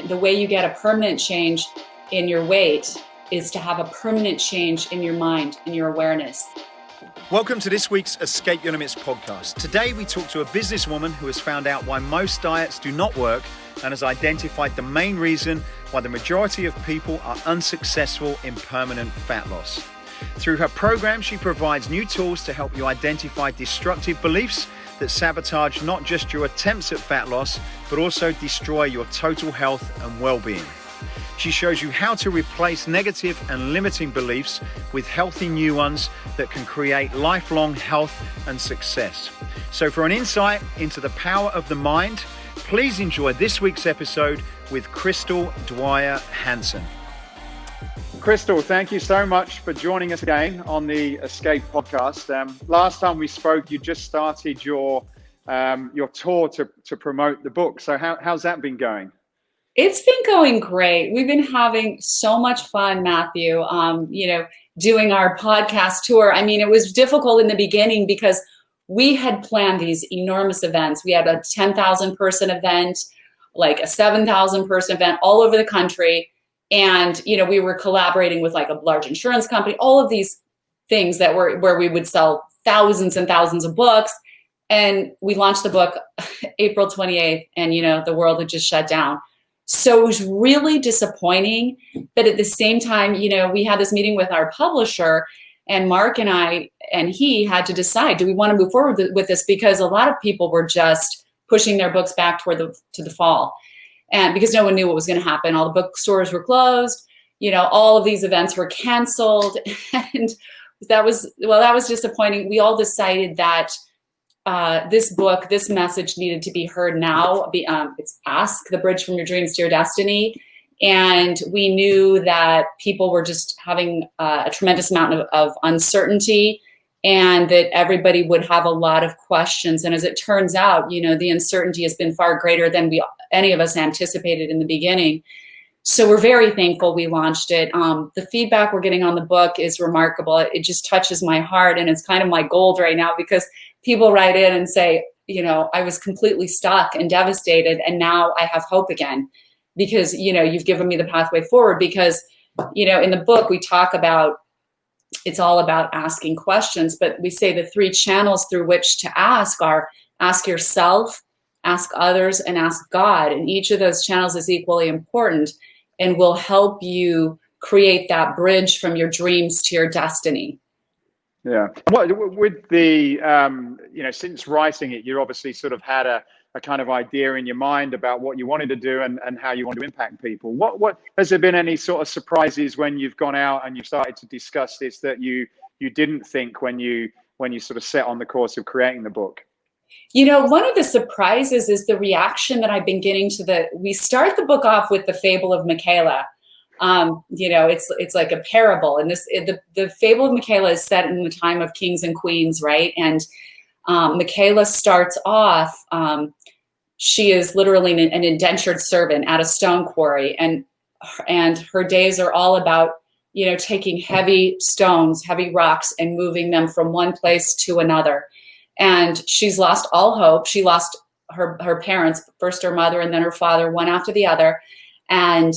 the way you get a permanent change in your weight is to have a permanent change in your mind and your awareness. Welcome to this week's Escape Your Limits podcast. Today we talk to a businesswoman who has found out why most diets do not work and has identified the main reason why the majority of people are unsuccessful in permanent fat loss. Through her program, she provides new tools to help you identify destructive beliefs that sabotage not just your attempts at fat loss, but also destroy your total health and well-being. She shows you how to replace negative and limiting beliefs with healthy new ones that can create lifelong health and success. So for an insight into the power of the mind, please enjoy this week's episode with Dwyer Hansen. Crystal, thank you so much for joining us again on the Escape podcast. Last time we spoke, you just started your tour to promote the book. So how's that been going? It's been going great. We've been having so much fun, Matthew, doing our podcast tour. I mean, it was difficult in the beginning because we had planned these enormous events. We had a 10,000 person event, like a 7,000 person event all over the country. And, we were collaborating with like a large insurance company, all of these things that were where we would sell thousands and thousands of books. And we launched the book April 28th and, the world had just shut down. So it was really disappointing. But at the same time, we had this meeting with our publisher and Mark and I, and he had to decide, do we want to move forward with this? Because a lot of people were just pushing their books back to the fall. And because no one knew what was going to happen, all the bookstores were closed, all of these events were canceled. And that was disappointing. We all decided that this message needed to be heard now. It's Ask the Bridge from Your Dreams to Your Destiny. And we knew that people were just having a tremendous amount of uncertainty and that everybody would have a lot of questions. And as it turns out, the uncertainty has been far greater than any of us anticipated in the beginning. So we're very thankful we launched it. The feedback we're getting on the book is remarkable. It just touches my heart, and it's kind of my gold right now because people write in and say, I was completely stuck and devastated, and now I have hope again because, you've given me the pathway forward. Because, in the book we talk about, it's all about asking questions, but we say the three channels through which to ask are ask yourself, ask others, and ask God. And each of those channels is equally important and will help you create that bridge from your dreams to your destiny. Yeah. Well, with the, since writing it, you obviously sort of had a kind of idea in your mind about what you wanted to do and how you want to impact people. What has there been any sort of surprises when you've gone out and you've started to discuss this that you didn't think when you sort of set on the course of creating the book? One of the surprises is the reaction that I've been getting we start the book off with the fable of Michaela. It's like a parable, and the fable of Michaela is set in the time of kings and queens, right? And Michaela starts off, she is literally an indentured servant at a stone quarry, and her days are all about, taking heavy stones, heavy rocks, and moving them from one place to another. And she's lost all hope. She lost her parents, first her mother and then her father, one after the other. And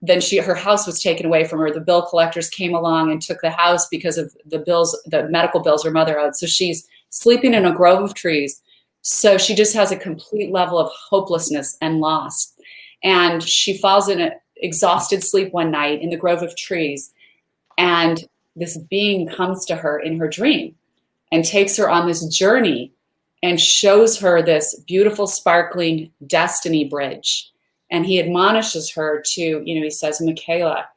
then her house was taken away from her. The bill collectors came along and took the house because of the medical bills her mother owed. So she's sleeping in a grove of trees. So she just has a complete level of hopelessness and loss. And she falls in an exhausted sleep one night in the grove of trees. And this being comes to her in her dream and takes her on this journey and shows her this beautiful, sparkling destiny bridge. And he admonishes her to, he says, Michaela,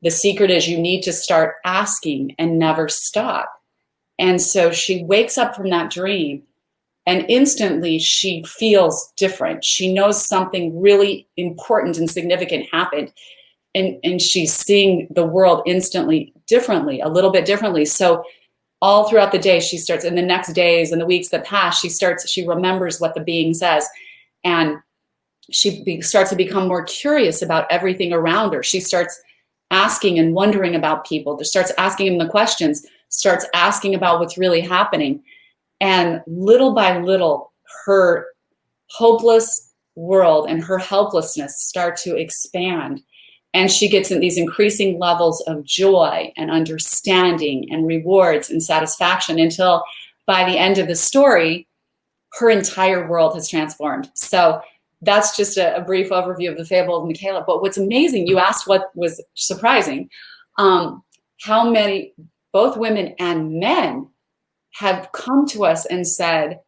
the secret is you need to start asking and never stop. And so she wakes up from that dream and instantly she feels different. She knows something really important and significant happened. And she's seeing the world instantly differently, a little bit differently. So all throughout the day, she starts, in the next days and the weeks that pass, she remembers what the being says. And she starts to become more curious about everything around her. She starts asking and wondering about people, starts asking them the questions, starts asking about what's really happening. And little by little, her hopeless world and her helplessness start to expand. And she gets in these increasing levels of joy and understanding and rewards and satisfaction until by the end of the story, her entire world has transformed. So that's just a brief overview of the fable of Michaela. But what's amazing, you asked what was surprising, how many, both women and men, have come to us and said,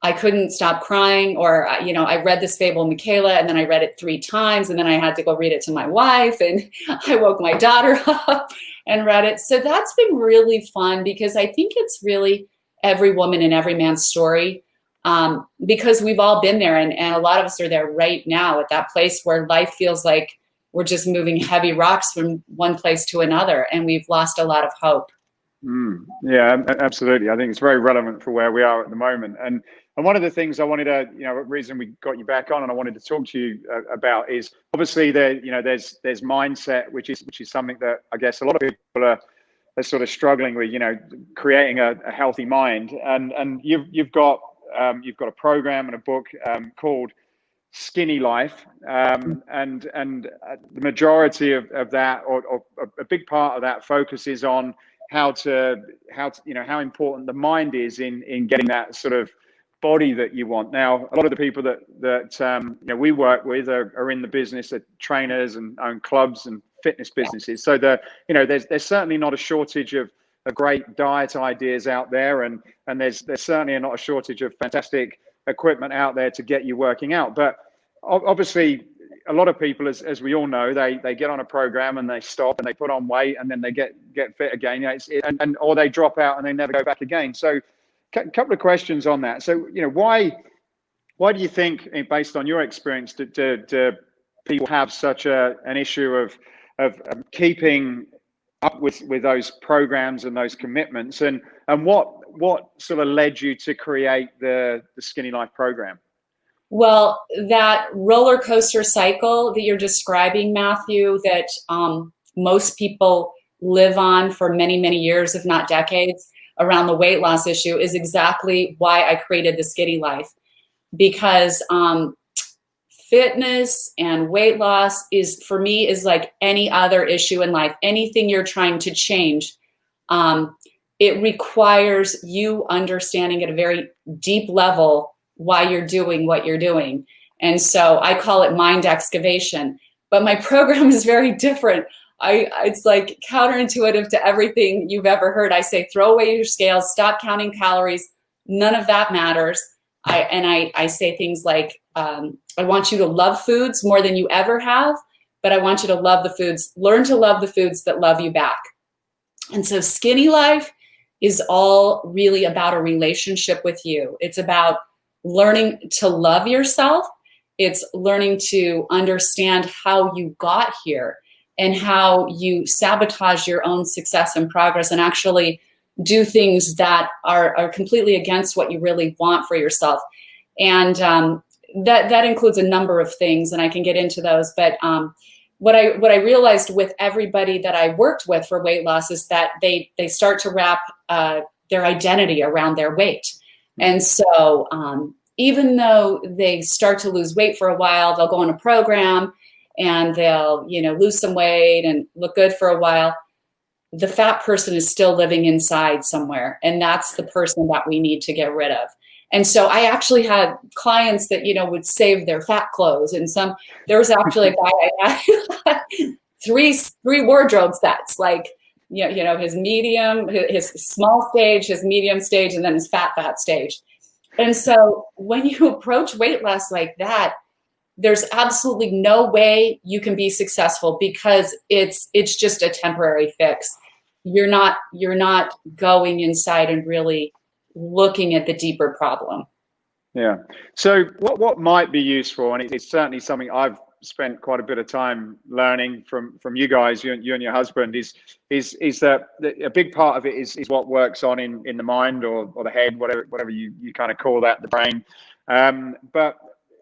I couldn't stop crying, or, I read this fable, Michaela, and then I read it 3 times, and then I had to go read it to my wife, and I woke my daughter up and read it. So that's been really fun, because I think it's really every woman and every man's story, because we've all been there, and a lot of us are there right now at that place where life feels like we're just moving heavy rocks from one place to another, and we've lost a lot of hope. Yeah, absolutely. I think it's very relevant for where we are at the moment. And one of the things I wanted to, reason we got you back on and I wanted to talk to you about is obviously there's mindset, which is something that I guess a lot of people are sort of struggling with, creating a healthy mind. And you've got a program and a book called Skinny Life, and the majority of that, or a big part of that, focuses on how important the mind is in getting that sort of body that you want. Now, a lot of the people that we work with are in the business, are trainers and own clubs and fitness businesses. So there's certainly not a shortage of great diet ideas out there, and there's certainly not a shortage of fantastic equipment out there to get you working out. But obviously, a lot of people, as we all know, they get on a program and they stop and they put on weight and then they get fit again, or they drop out and they never go back again. So a couple of questions on that. So, why do you think, based on your experience, do people have such an issue of keeping up with those programs and those commitments, and what sort of led you to create the Skinny Life program? Well, that roller coaster cycle that you're describing, Matthew, that most people live on for many, many years, if not decades, around the weight loss issue, is exactly why I created the Skinny Life. Because fitness and weight loss is, for me, is like any other issue in life. Anything you're trying to change, it requires you understanding at a very deep level why you're doing what you're doing. And so I call it mind excavation. But my program is very different. It's like counterintuitive to everything you've ever heard. I say, throw away your scales, stop counting calories. None of that matters. I say things like, I want you to love foods more than you ever have, but I want you to love the foods, learn to love the foods that love you back. And so Skinny Life is all really about a relationship with you. It's about learning to love yourself. It's learning to understand how you got here and how you sabotage your own success and progress and actually do things that are completely against what you really want for yourself. And that includes a number of things, and I can get into those. But what I realized with everybody that I worked with for weight loss is that they start to wrap their identity around their weight. And so even though they start to lose weight for a while, they'll go on a program and they'll, lose some weight and look good for a while. The fat person is still living inside somewhere. And that's the person that we need to get rid of. And so I actually had clients that, would save their fat clothes. And there was actually a guy I had three wardrobe sets, like, his medium, his small stage, his medium stage, and then his fat stage. And so when you approach weight loss like that, there's absolutely no way you can be successful because it's just a temporary fix. You're not going inside and really looking at the deeper problem. Yeah. So what might be useful, and it's certainly something I've spent quite a bit of time learning from you guys, you and your husband, is that a big part of it is what works on in the mind or the head, whatever you kind of call that, the brain. But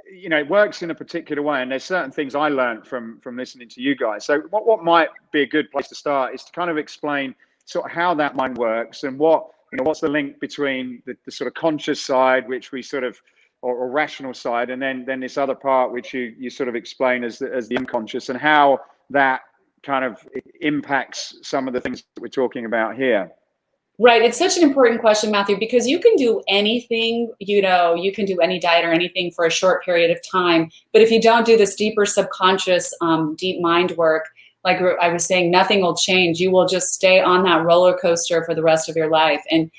it works in a particular way, and there's certain things I learned from listening to you guys. So what might be a good place to start is to kind of explain sort of how that mind works and what's the link between the sort of conscious side, which we sort of or rational side, and then this other part which you sort of explain as the unconscious, and how that kind of impacts some of the things that we're talking about here. Right. It's such an important question, Matthew, because you can do anything, you can do any diet or anything for a short period of time. But if you don't do this deeper subconscious, deep mind work, like I was saying, nothing will change. You will just stay on that roller coaster for the rest of your life. And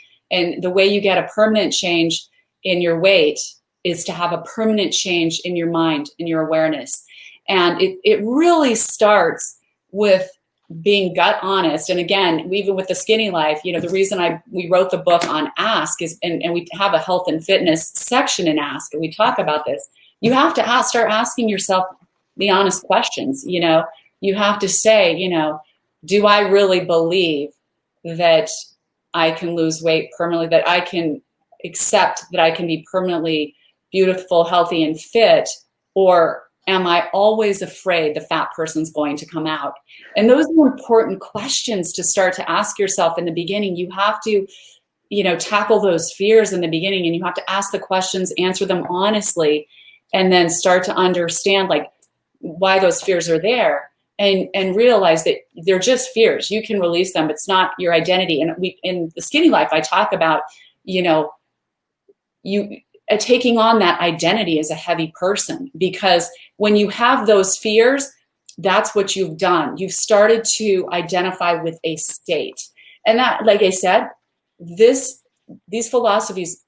the way you get a permanent change in your weight is to have a permanent change in your mind, in your awareness. And it really starts with being gut honest. And again, even with the skinny life, the reason we wrote the book on Ask is, and we have a health and fitness section in Ask, and we talk about this. You have to start asking yourself the honest questions. You have to say, do I really believe that I can lose weight permanently, that I can accept that I can be permanently beautiful, healthy, and fit, or am I always afraid the fat person's going to come out? And those are important questions to start to ask yourself in the beginning. You have to, tackle those fears in the beginning, and you have to ask the questions, answer them honestly, and then start to understand why those fears are there, and realize that they're just fears. You can release them. It's not your identity. And in the skinny life, I talk about, taking on that identity as a heavy person, because when you have those fears, that's what you've done. You've started to identify with a state. And that, like I said, these philosophies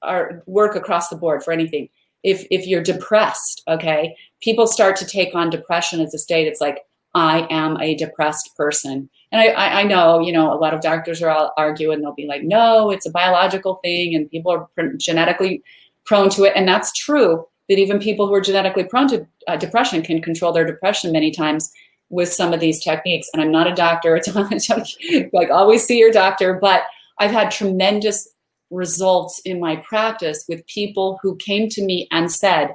work across the board for anything. If you're depressed, okay, people start to take on depression as a state. It's like, I am a depressed person. And I know, a lot of doctors are argue, and they'll be like, no, it's a biological thing, and people are genetically prone to it. And that's true, that even people who are genetically prone to depression can control their depression many times with some of these techniques. And I'm not a doctor. It's like, always see your doctor. But I've had tremendous results in my practice with people who came to me and said,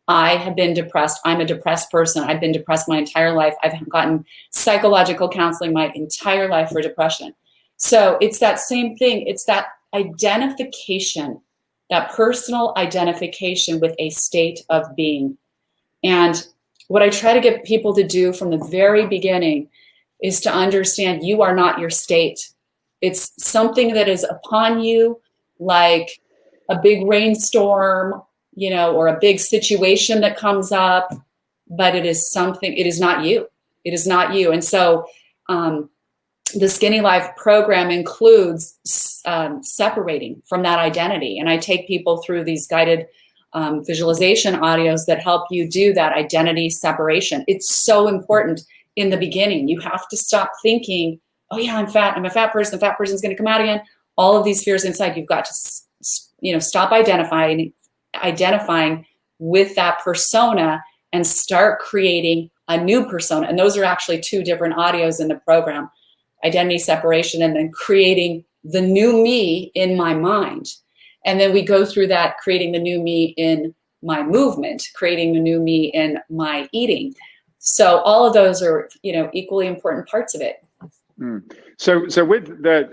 I have been depressed. I'm a depressed person. I've been depressed my entire life. I've gotten psychological counseling my entire life for depression. So it's that same thing. It's that identification, that personal identification with a state of being. And what I try to get people to do from the very beginning is to understand you are not your state. It's something that is upon you, like a big rainstorm, or a big situation that comes up, but it is not you. It is not you. And so the Skinny Life program includes separating from that identity. And I take people through these guided visualization audios that help you do that identity separation. It's so important in the beginning. You have to stop thinking, oh yeah, I'm fat. I'm a fat person. The fat person's going to come out again. All of these fears inside, you've got to, stop identifying with that persona and start creating a new persona. And those are actually two different audios in the program: identity separation, and then creating the new me in my mind. And then we go through that, creating the new me in my movement, creating the new me in my eating. So all of those are, equally important parts of it. Mm. So with the,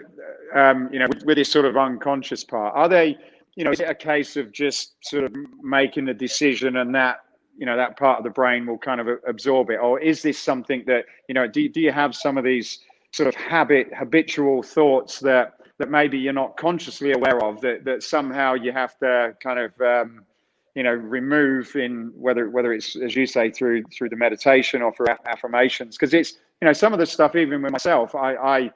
with this sort of unconscious part, are they, is it a case of just sort of making the decision and that, that part of the brain will kind of absorb it? Or is this something that, do you have some of these sort of habitual thoughts that maybe you're not consciously aware of, that somehow you have to kind of, remove, in whether it's, as you say, through the meditation or through affirmations? Because it's, some of the stuff, even with myself, I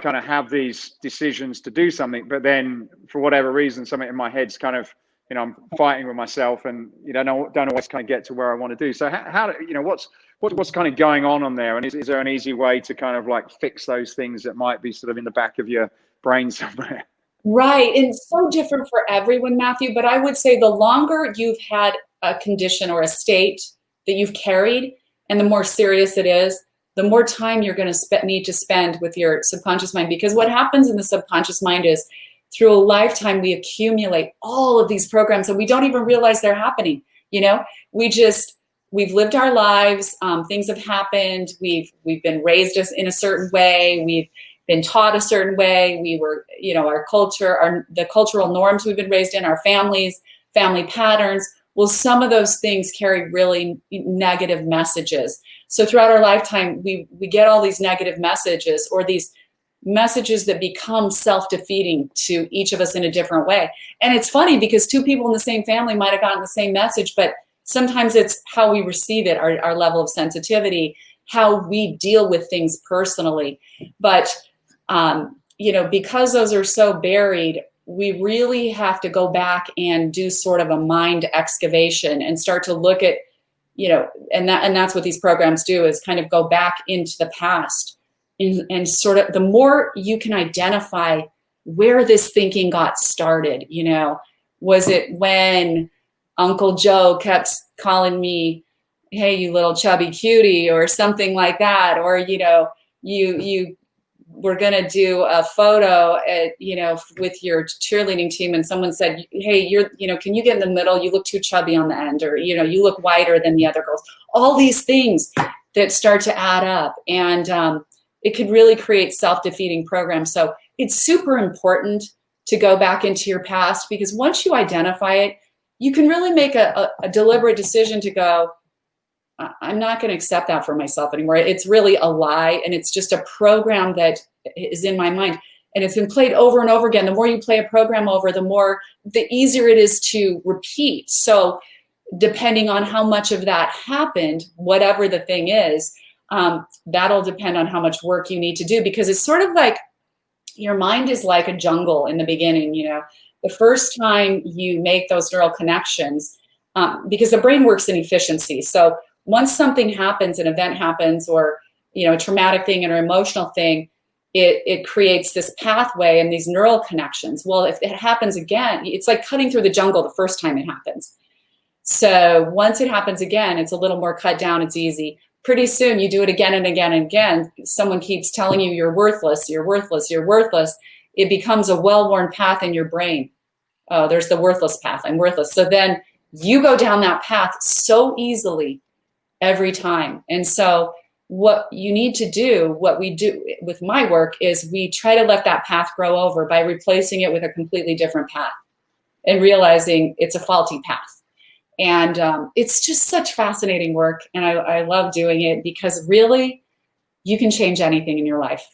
kind of have these decisions to do something, but then for whatever reason, something in my head's kind of, I'm fighting with myself, and don't always kind of get to where I want to do. So how what's kind of going on there? And is there an easy way to kind of like fix those things that might be sort of in the back of your brain somewhere? Right. And it's so different for everyone, Matthew. But I would say the longer you've had a condition or a state that you've carried, and the more serious it is, the more time you're going to need to spend with your subconscious mind. Because what happens in the subconscious mind is, through a lifetime, we accumulate all of these programs and we don't even realize they're happening. We've lived our lives. Things have happened. We've been raised in a certain way. We've been taught a certain way. We were, our culture, the cultural norms we've been raised in, our families, family patterns. Well, some of those things carry really negative messages. So throughout our lifetime, we get all these negative messages, or these messages that become self-defeating to each of us in a different way. And it's funny because two people in the same family might have gotten the same message, but sometimes it's how we receive it, our level of sensitivity, how we deal with things personally. But, because those are so buried, we really have to go back and do sort of a mind excavation and start to look at, and that's what these programs do, is kind of go back into the past and sort of, the more you can identify where this thinking got started, was it when Uncle Joe kept calling me, hey, you little chubby cutie, or something like that, or, you we're going to do a photo at, with your cheerleading team, and someone said, hey, can you get in the middle? You look too chubby on the end, or, you look whiter than the other girls. All these things that start to add up, and it could really create self-defeating programs. So it's super important to go back into your past, because once you identify it, you can really make a deliberate decision to go, I'm not going to accept that for myself anymore. It's really a lie, and it's just a program that is in my mind, and it's been played over and over again. The more you play a program over, the easier it is to repeat. So depending on how much of that happened, whatever the thing is, that'll depend on how much work you need to do, because it's sort of like your mind is like a jungle in the beginning. The first time you make those neural connections, because the brain works in efficiency. So once something happens, an event happens, or a traumatic thing or an emotional thing, it creates this pathway and these neural connections. Well, if it happens again, it's like cutting through the jungle the first time it happens. So once it happens again, it's a little more cut down, it's easy. Pretty soon you do it again and again and again. Someone keeps telling you you're worthless, you're worthless, you're worthless. It becomes a well-worn path in your brain. Oh, there's the worthless path, I'm worthless. So then you go down that path so easily every time. And so what you need to do, what we do with my work, is we try to let that path grow over by replacing it with a completely different path and realizing it's a faulty path. And it's just such fascinating work. And I love doing it, because really you can change anything in your life.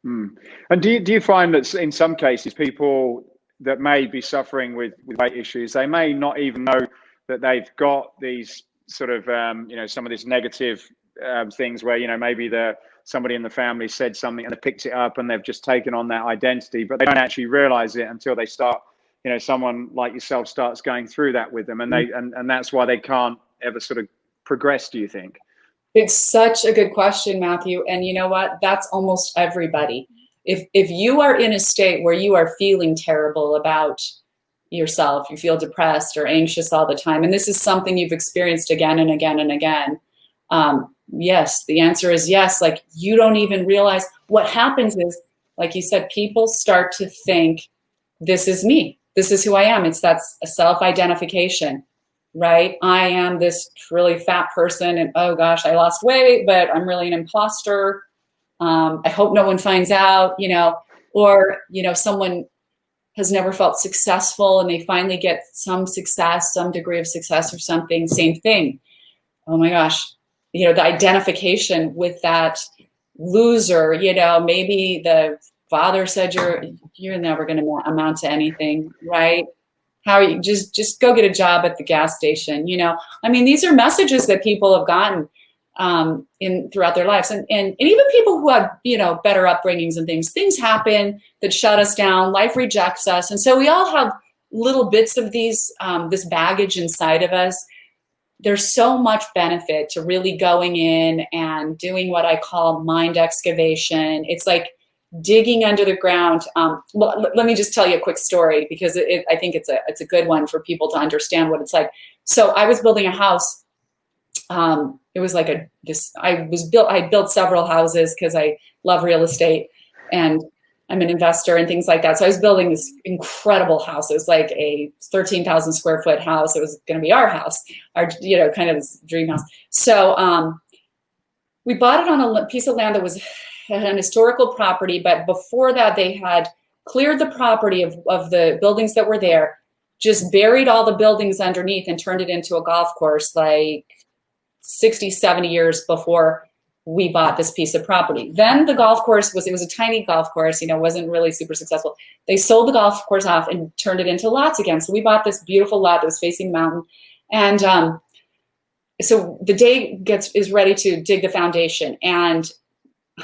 Mm. And do you find that in some cases, people that may be suffering with weight issues, they may not even know that they've got these sort of, some of these negative things where, maybe somebody in the family said something and they picked it up and they've just taken on that identity, but they don't actually realize it until they start, someone like yourself starts going through that with them, and and that's why they can't ever sort of progress, do you think? It's such a good question, Matthew. And you know what? That's almost everybody. If you are in a state where you are feeling terrible about yourself, you feel depressed or anxious all the time, and this is something you've experienced again and again and again, yes, the answer is yes. Like, you don't even realize what happens is, like you said, people start to think, this is me. This is who I am. That's a self-identification, right? I am this really fat person, and oh gosh, I lost weight, but I'm really an imposter. I hope no one finds out, or, someone has never felt successful and they finally get some success, some degree of success or something, same thing. Oh my gosh, the identification with that loser, maybe the father said you're never going to amount to anything, right? How are you? Just go get a job at the gas station. These are messages that people have gotten throughout their lives, and even people who have better upbringings and things happen that shut us down. Life rejects us, and so we all have little bits of this baggage inside of us. There's so much benefit to really going in and doing what I call mind excavation. It's like digging under the ground. Let me just tell you a quick story, because I think it's a good one for people to understand what it's like. So I was building a house. It was like I built several houses because I love real estate and I'm an investor and things like that. So I was building this incredible house. It was like a 13,000 square foot house. It was going to be our house, our, kind of this dream house. So we bought it on a piece of land that was an historical property. But before that, they had cleared the property of the buildings that were there, just buried all the buildings underneath and turned it into a golf course like 60, 70 years before we bought this piece of property. Then the golf course it was a tiny golf course, wasn't really super successful. They sold the golf course off and turned it into lots again. So we bought this beautiful lot that was facing the mountain. And so the day is ready to dig the foundation. And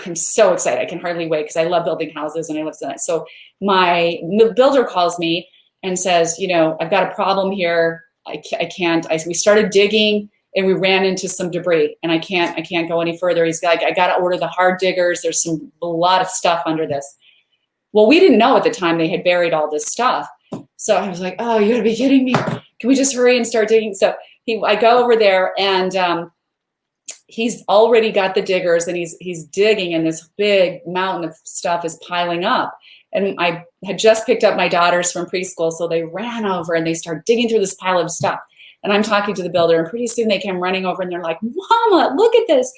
I'm so excited. I can hardly wait because I love building houses and I love that. So the builder calls me and says, I've got a problem here. We started digging and we ran into some debris and I can't go any further. He's like, I got to order the hard diggers. There's a lot of stuff under this. Well, we didn't know at the time they had buried all this stuff. So I was like, oh, you gotta be kidding me. Can we just hurry and start digging? So I go over there and he's already got the diggers and he's digging and this big mountain of stuff is piling up. And I had just picked up my daughters from preschool. So they ran over and they started digging through this pile of stuff. And I'm talking to the builder and pretty soon they came running over and they're like, Mama, look at this.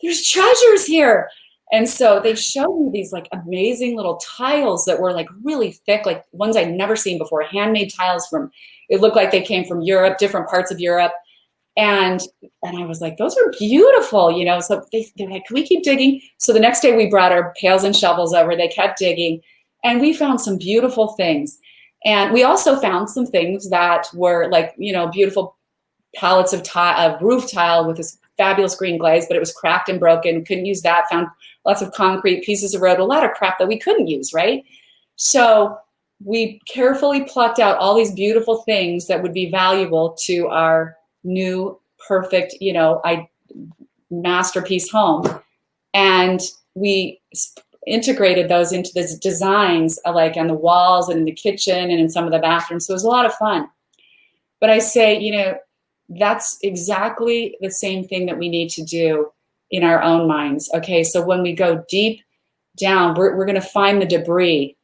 There's treasures here. And so they showed me these like amazing little tiles that were like really thick, like ones I'd never seen before, handmade tiles it looked like they came from Europe, different parts of Europe. And I was like, those are beautiful, so they're like, can we keep digging? So the next day we brought our pails and shovels over, they kept digging and we found some beautiful things. And we also found some things that were like, beautiful pallets of roof tile with this fabulous green glaze, but it was cracked and broken. Couldn't use that. Found lots of concrete, pieces of road, a lot of crap that we couldn't use, right? So we carefully plucked out all these beautiful things that would be valuable to our new, perfect, masterpiece home. And we integrated those into the designs, like on the walls and in the kitchen and in some of the bathrooms. So it was a lot of fun. But I say, that's exactly the same thing that we need to do in our own minds. Okay, so when we go deep down, we're going to find the debris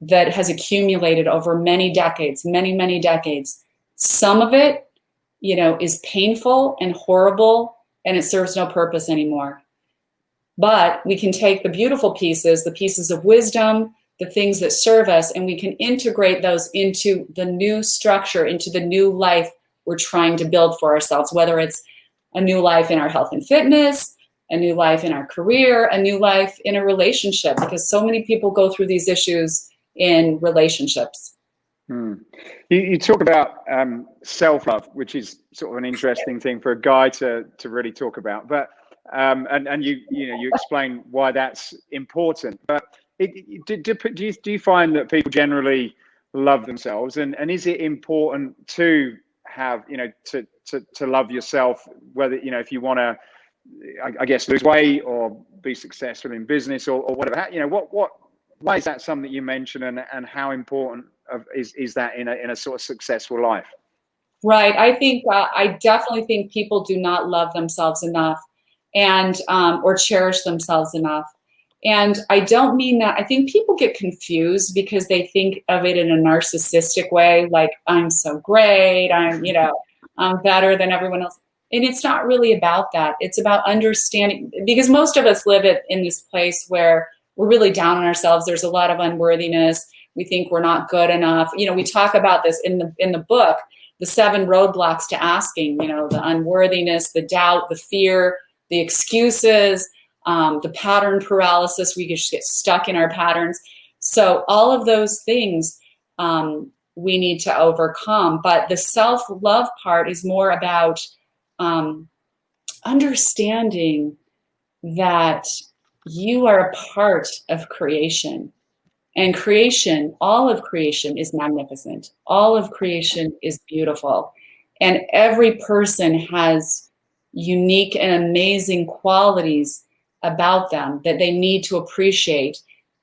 that has accumulated over many decades, many decades. Some of it, is painful and horrible, and it serves no purpose anymore. But we can take the beautiful pieces, the pieces of wisdom, the things that serve us, and we can integrate those into the new structure, into the new life we're trying to build for ourselves, whether it's a new life in our health and fitness, a new life in our career, a new life in a relationship, because so many people go through these issues in relationships. You talk about self-love, which is sort of an interesting thing for a guy to really talk about, but and you explain why that's important. But do you find that people generally love themselves, and is it important to have to love yourself, whether if you want to, I guess, lose weight or be successful in business or whatever, why is that something that you mention, and how important is that in a sort of successful life? Right. I think I definitely think people do not love themselves enough, and or cherish themselves enough. And I don't mean that. I think people get confused because they think of it in a narcissistic way, like I'm so great, I'm better than everyone else. And it's not really about that. It's about understanding, because most of us live in this place where we're really down on ourselves. There's a lot of unworthiness. We think we're not good enough. We talk about this in the book, the 7 roadblocks to asking, the unworthiness, the doubt, the fear, the excuses, the pattern paralysis. We just get stuck in our patterns. So all of those things we need to overcome. But the self-love part is more about understanding that you are a part of creation. And creation, all of creation is magnificent. All of creation is beautiful. And every person has unique and amazing qualities about them that they need to appreciate.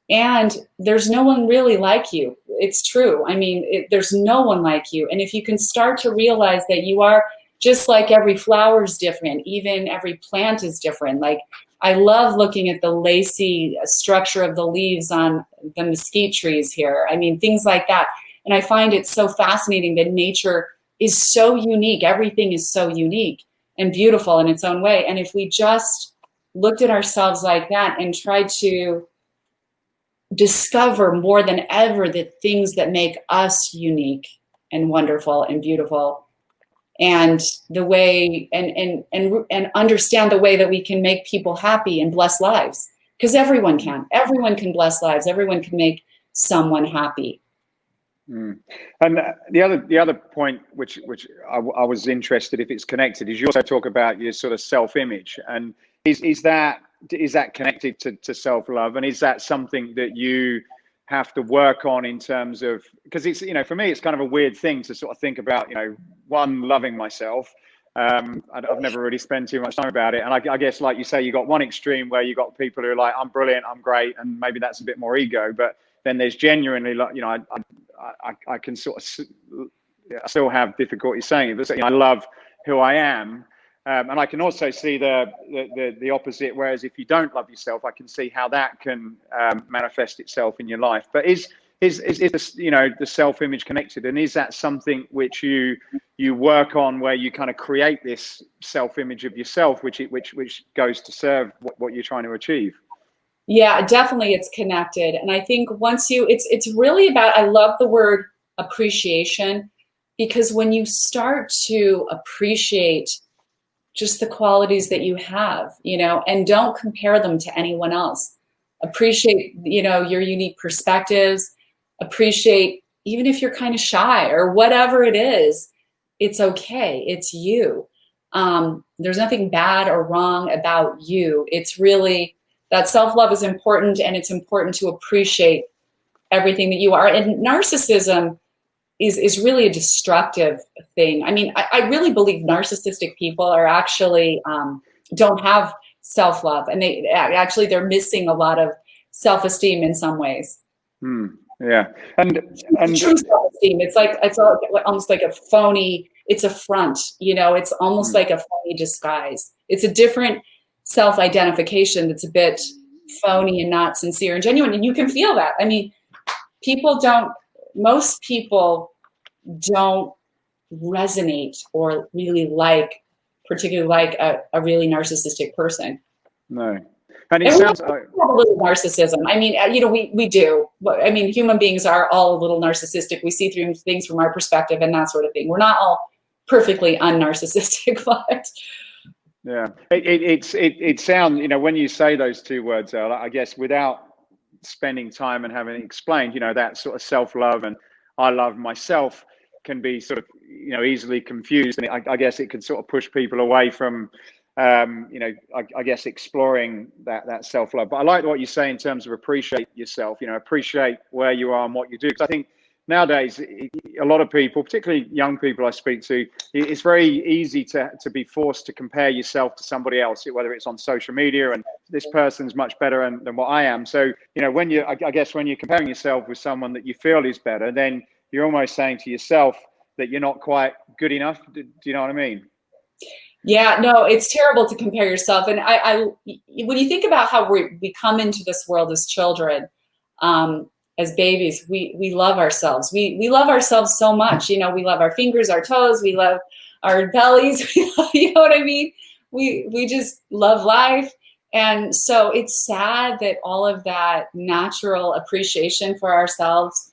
And there's no one really like you. It's true. I mean, there's no one like you. And if you can start to realize that you are, just like every flower is different, even every plant is different. Like, I love looking at the lacy structure of the leaves on the mesquite trees here. I mean, things like that. And I find it so fascinating that nature is so unique. Everything is so unique and beautiful in its own way. And if we just looked at ourselves like that and tried to discover more than ever the things that make us unique, and wonderful and beautiful, and the way and understand the way that we can make people happy and bless lives, because everyone can bless lives, everyone can make someone happy. And the other point which I was interested if it's connected is you also talk about your sort of self-image, and is that connected to self-love, and is that something that you have to work on in terms of, because it's, you know, for me it's kind of a weird thing to sort of think about, you know, one, loving myself. I've never really spent too much time about it, and I guess, like you say, you got one extreme where you got people who are like, I'm brilliant, I'm great, and maybe that's a bit more ego, but then there's genuinely, like, you know, I can sort of still have difficulty saying it, but, you know, I love who I am. And I can also see the opposite. Whereas if you don't love yourself, I can see how that can manifest itself in your life. But is this, you know, the self-image connected, and is that something which you work on, where you kind of create this self-image of yourself, which goes to serve what you're trying to achieve? Yeah, definitely, it's connected. And I think once it's really about, I love the word appreciation, because when you start to appreciate just the qualities that you have, you know, and don't compare them to anyone else. Appreciate, you know, your unique perspectives. Appreciate, even if you're kind of shy or whatever it is, it's okay. It's you. There's nothing bad or wrong about you. It's really, that self-love is important, and it's important to appreciate everything that you are. And narcissism is really a destructive thing. I mean, I really believe narcissistic people are actually don't have self-love, and they're missing a lot of self-esteem in some ways. Yeah, and true self-esteem. It's almost like a phony. It's a front. You know, it's almost like a phony disguise. It's a different self-identification that's a bit phony and not sincere and genuine, and you can feel that. I mean, most people don't resonate or really particularly like a really narcissistic person. No. And it sounds like a little narcissism. I mean, you know, we do. I mean, human beings are all a little narcissistic. We see through things from our perspective and that sort of thing. We're not all perfectly unnarcissistic, but yeah, it sounds, you know, when you say those two words, I guess without spending time and having it explained, you know, that sort of self-love and I love myself can be sort of, you know, easily confused, and I guess it can sort of push people away from you know, I guess exploring that self-love. But I like what you say in terms of appreciate yourself, you know, appreciate where you are and what you do. Because I think nowadays, a lot of people, particularly young people I speak to, it's very easy to be forced to compare yourself to somebody else, whether it's on social media, and this person's much better than what I am. So, you know, I guess when you're comparing yourself with someone that you feel is better, then you're almost saying to yourself that you're not quite good enough. Do you know what I mean? Yeah, no, it's terrible to compare yourself. And when you think about how we come into this world as children, as babies, we love ourselves. We love ourselves so much. You know, we love our fingers, our toes, we love our bellies. You know what I mean? We just love life. And so it's sad that all of that natural appreciation for ourselves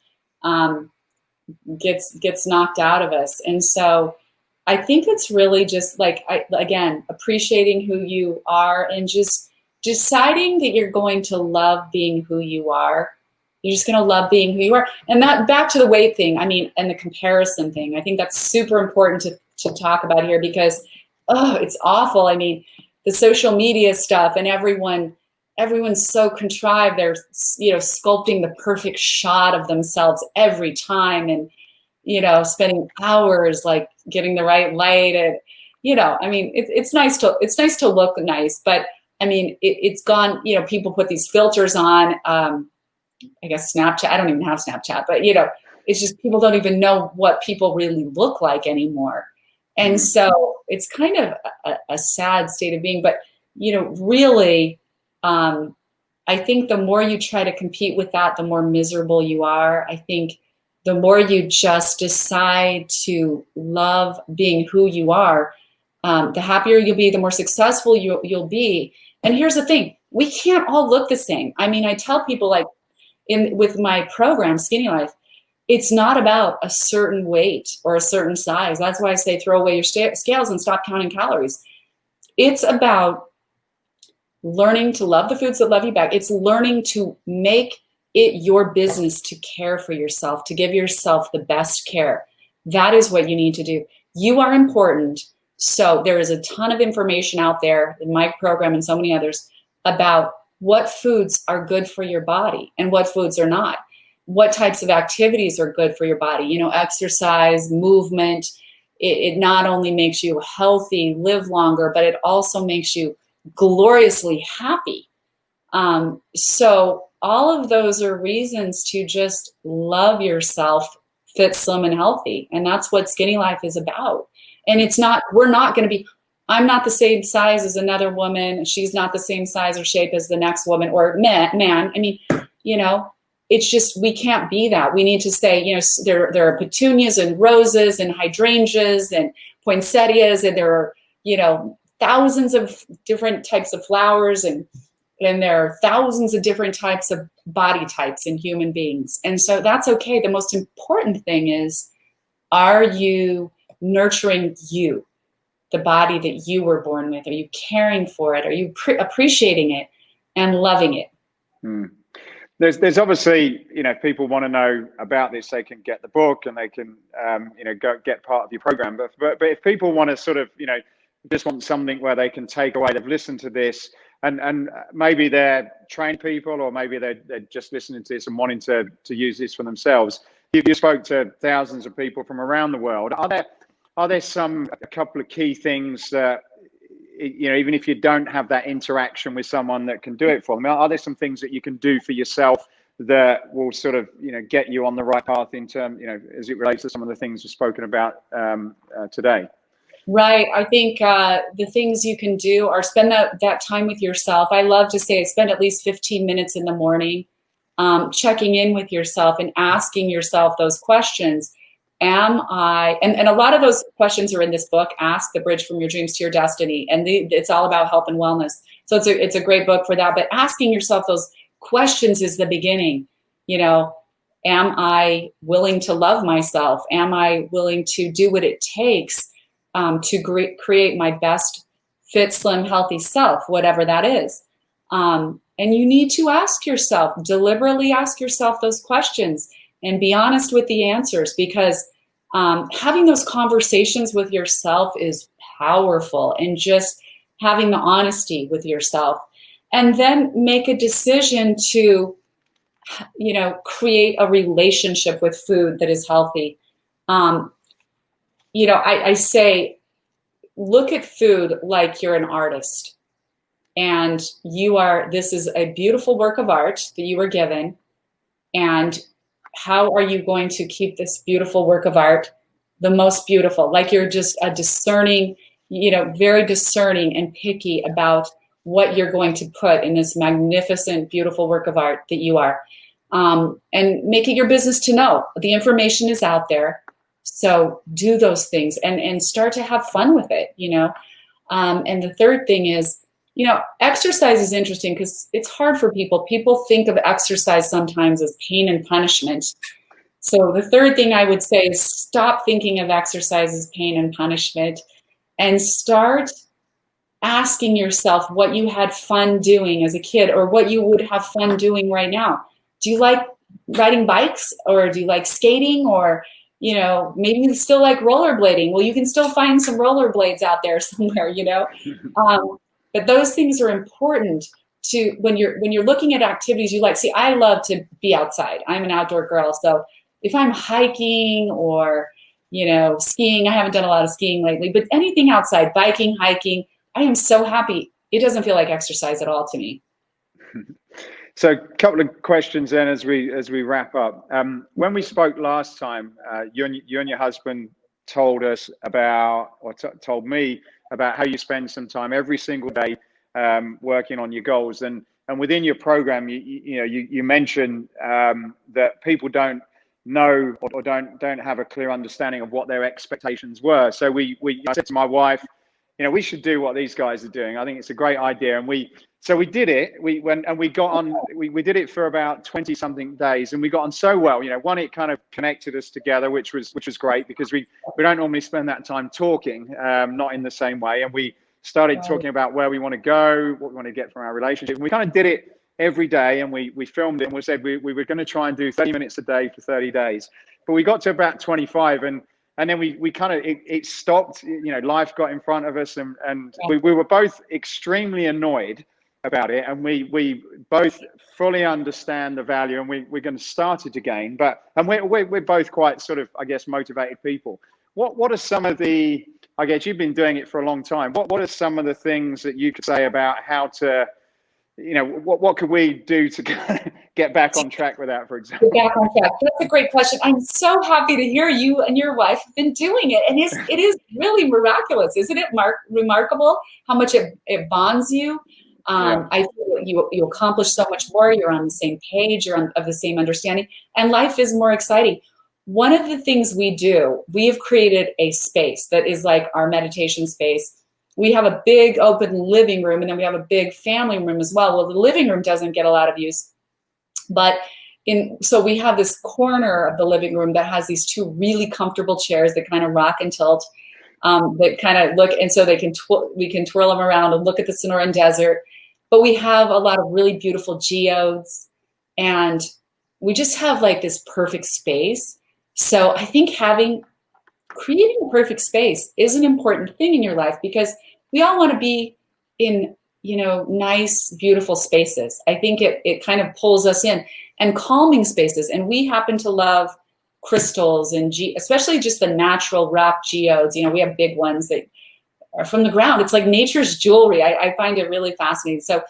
gets knocked out of us. And so I think it's really just like, again, appreciating who you are and just deciding that you're going to love being who you are. You're just going to love being who you are. And that, back to the weight thing, I mean, and the comparison thing, I think that's super important to talk about here, because, it's awful. I mean, the social media stuff, and everyone's so contrived. They're, you know, sculpting the perfect shot of themselves every time, and, you know, spending hours like getting the right light, and, you know, I mean, it's nice to look nice, but I mean, it's gone, you know, people put these filters on, I guess Snapchat, I don't even have Snapchat, but, you know, it's just, people don't even know what people really look like anymore. And so it's kind of a sad state of being, but, you know, really, I think the more you try to compete with that, the more miserable you are. I think the more you just decide to love being who you are, the happier you'll be, the more successful you'll be. And here's the thing, we can't all look the same. I mean, I tell people, like, with my program, Skinny Life, it's not about a certain weight or a certain size. That's why I say throw away your scales and stop counting calories. It's about learning to love the foods that love you back. It's learning to make it your business to care for yourself, to give yourself the best care. That is what you need to do. You are important. So there is a ton of information out there in my program and so many others about what foods are good for your body and what foods are not. What types of activities are good for your body? You know, exercise, movement. It not only makes you healthy, live longer, but it also makes you gloriously happy. So all of those are reasons to just love yourself, fit, slim, and healthy. And that's what Skinny Life is about. And it's not, we're not going to be, I'm not the same size as another woman. She's not the same size or shape as the next woman or man. I mean, you know, it's just, we can't be that. We need to say, you know, there are petunias and roses and hydrangeas and poinsettias, and there are, you know, thousands of different types of flowers, and there are thousands of different types of body types in human beings. And so that's okay. The most important thing is, are you nurturing you, the body that you were born with? Are you caring for it? Are you appreciating it and loving it? There's obviously, you know, if people want to know about this, they can get the book and they can, you know, go get part of your program. But if people want to sort of, you know, just want something where they can take away, they've listened to this, and maybe they're trained people, or maybe they're just listening to this and wanting to use this for themselves. You spoke to thousands of people from around the world. Are there a couple of key things that, you know, even if you don't have that interaction with someone that can do it for them, are there some things that you can do for yourself that will sort of, you know, get you on the right path in terms, you know, as it relates to some of the things we've spoken about today? Right. I think the things you can do are spend that time with yourself. I love to say spend at least 15 minutes in the morning checking in with yourself and asking yourself those questions. Am I, and a lot of those questions are in this book, Ask the Bridge from Your Dreams to Your Destiny. And it's all about health and wellness. So it's a great book for that. But asking yourself those questions is the beginning. You know, am I willing to love myself? Am I willing to do what it takes to create my best fit, slim, healthy self, whatever that is? And you need to ask yourself, deliberately ask yourself those questions and be honest with the answers, because having those conversations with yourself is powerful, and just having the honesty with yourself, and then make a decision to, you know, create a relationship with food that is healthy. You know, I say, look at food like you're an artist, and this is a beautiful work of art that you were given. And how are you going to keep this beautiful work of art the most beautiful? Like you're just a discerning, you know, very discerning and picky about what you're going to put in this magnificent, beautiful work of art that you are. And make it your business to know. The information is out there. So do those things and start to have fun with it, you know. And the third thing is, you know, exercise is interesting because it's hard for people. People think of exercise sometimes as pain and punishment. So the third thing I would say is stop thinking of exercise as pain and punishment, and start asking yourself what you had fun doing as a kid, or what you would have fun doing right now. Do you like riding bikes, or do you like skating, or, you know, maybe you still like rollerblading? Well, you can still find some rollerblades out there somewhere, you know. But those things are important to when you're looking at activities you like. See, I love to be outside. I'm an outdoor girl. So if I'm hiking or, you know, skiing, I haven't done a lot of skiing lately, but anything outside, biking, hiking, I am so happy. It doesn't feel like exercise at all to me. So a couple of questions then as we wrap up. When we spoke last time, you and your husband told us about, or told me about how you spend some time every single day working on your goals, and within your program, you mentioned that people don't know or don't have a clear understanding of what their expectations were. So I said to my wife, you know, we should do what these guys are doing. I think it's a great idea, and we So we did it. We went and we got on. We did it for about 20 something days, and we got on so well. You know, one, it kind of connected us together, which was great, because we don't normally spend that time talking, not in the same way. And we started talking about where we want to go, what we want to get from our relationship. And we kind of did it every day, and we filmed it, and we said we were going to try and do 30 minutes a day for 30 days. But we got to about 25, and then we kind of it stopped. You know, life got in front of us, and we were both extremely annoyed about it, and we both fully understand the value, and we're going to start it again. And we're both quite sort of, I guess, motivated people. What are some of the, I guess you've been doing it for a long time, what are some of the things that you could say about how to, you know, what could we do to get back on track with that, for example? Get back on track. That's a great question. I'm so happy to hear you and your wife have been doing it. And it is really miraculous. Isn't it remarkable how much it bonds you? I feel you accomplish so much more. You're on the same page. You're of the same understanding, and life is more exciting. One of the things we do, we have created a space that is like our meditation space. We have a big open living room, and then we have a big family room as well. Well, the living room doesn't get a lot of use, but so we have this corner of the living room that has these two really comfortable chairs that kind of rock and tilt, that kind of look, and so we can twirl them around and look at the Sonoran Desert. But we have a lot of really beautiful geodes, and we just have like this perfect space. So I think creating a perfect space is an important thing in your life, because we all want to be in, you know, nice, beautiful spaces. I think it kind of pulls us in, and calming spaces. And we happen to love crystals and especially just the natural rock geodes. You know, we have big ones that are from the ground. It's like nature's jewelry. I find it really fascinating. So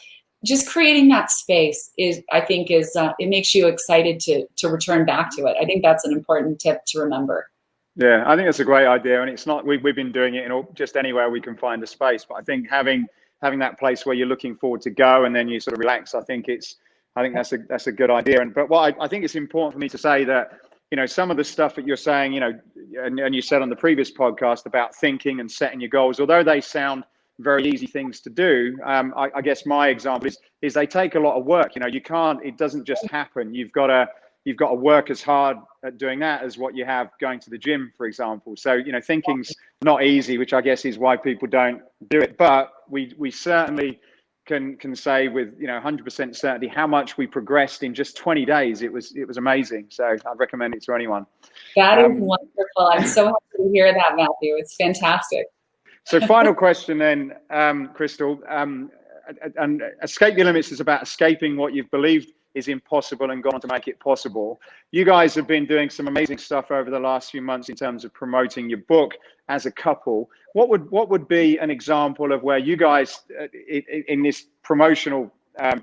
just creating that space I think it makes you excited to return back to it. I think that's an important tip to remember. Yeah, I think that's a great idea, and it's not we've been doing it in just anywhere we can find a space. But I think having that place where you're looking forward to go, and then you sort of relax. I think that's a good idea. But what I think it's important for me to say that, you know, some of the stuff that you're saying, you know, and you said on the previous podcast about thinking and setting your goals, although they sound very easy things to do, I guess my example is they take a lot of work. You know, it doesn't just happen. You've got to work as hard at doing that as what you have going to the gym, for example. So, you know, thinking's not easy, which I guess is why people don't do it. But we certainly can say with, you know, 100% certainty how much we progressed in just 20 days. It was amazing. So I'd recommend it to anyone. That is wonderful. I'm so happy to hear that, Matthew. It's fantastic. So final question then, Crystal. And Escape Your Limits is about escaping what you've believed is impossible and gone on to make it possible. You guys have been doing some amazing stuff over the last few months in terms of promoting your book as a couple. What would be an example of where you guys, in this promotional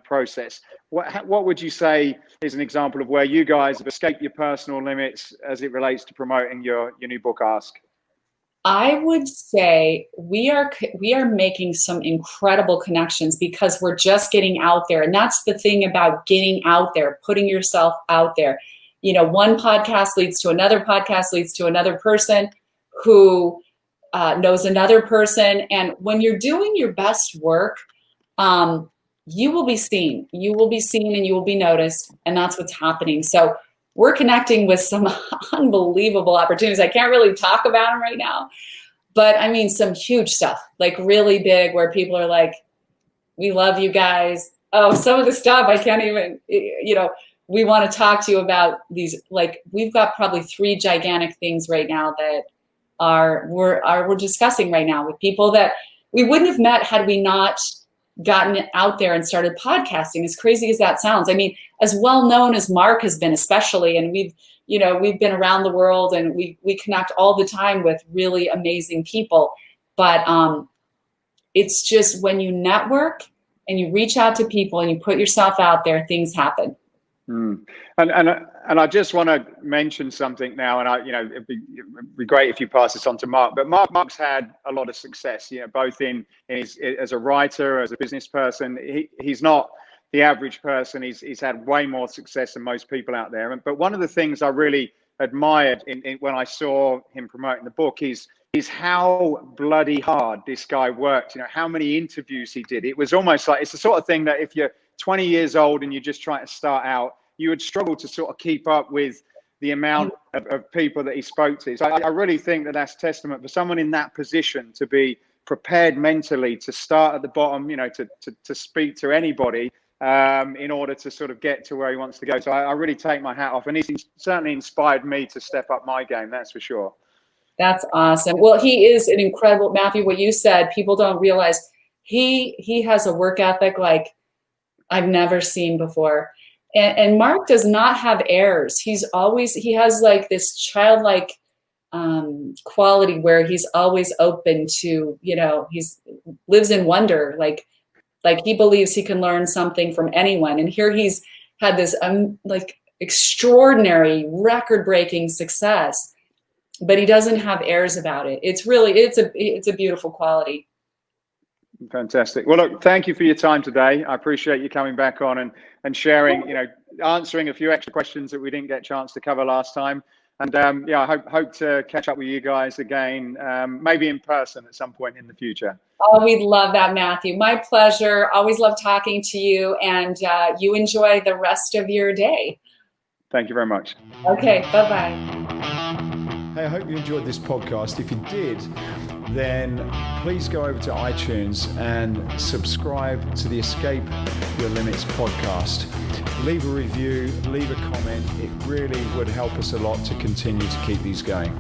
process, what would you say is an example of where you guys have escaped your personal limits as it relates to promoting your new book, Ask? I would say we are making some incredible connections because we're just getting out there. And that's the thing about getting out there, putting yourself out there. You know, one podcast leads to another podcast, leads to another person who knows another person. And when you're doing your best work, you will be seen. You will be seen and you will be noticed. And that's what's happening. So we're connecting with some unbelievable opportunities. I can't really talk about them right now, but I mean, some huge stuff, like really big, where people are like, we love you guys. Oh, some of the stuff I can't even, you know, we want to talk to you about these, like we've got probably 3 gigantic things right now that we're discussing right now with people that we wouldn't have met had we not gotten it out there and started podcasting, as crazy as that sounds. I mean, as well known as Mark has been, especially, and we've been around the world and we connect all the time with really amazing people. But it's just when you network and you reach out to people and you put yourself out there, things happen. And I just want to mention something now, and it'd be great if you pass this on to Mark. But Mark's had a lot of success, you know, both in his as a writer, as a business person. He's not the average person. He's had way more success than most people out there. But one of the things I really admired when I saw him promoting the book is how bloody hard this guy worked. How many interviews he did. It was almost like, it's the sort of thing that if you're 20 years old and you're just trying to start out, you would struggle to sort of keep up with the amount of people that he spoke to. So I really think that that's testament for someone in that position to be prepared mentally to start at the bottom, to speak to anybody in order to sort of get to where he wants to go. So I really take my hat off, and he's certainly inspired me to step up my game, that's for sure. That's awesome. Well, he is an incredible, Matthew, what you said, people don't realize he has a work ethic like I've never seen before. And Mark does not have airs. He has like this childlike quality where he's always open to, lives in wonder. Like he believes he can learn something from anyone. And here he's had this like extraordinary record-breaking success, but he doesn't have airs about it. It's a beautiful quality. Fantastic. Well, look, thank you for your time today. I appreciate you coming back on and sharing, answering a few extra questions that we didn't get a chance to cover last time. And I hope to catch up with you guys again, maybe in person at some point in the future. Oh, we'd love that, Matthew. My pleasure. Always love talking to you, and you enjoy the rest of your day. Thank you very much. Okay, bye-bye. Hey, I hope you enjoyed this podcast. If you did, then please go over to iTunes and subscribe to the Escape Your Limits podcast. Leave a review, leave a comment. It really would help us a lot to continue to keep these going.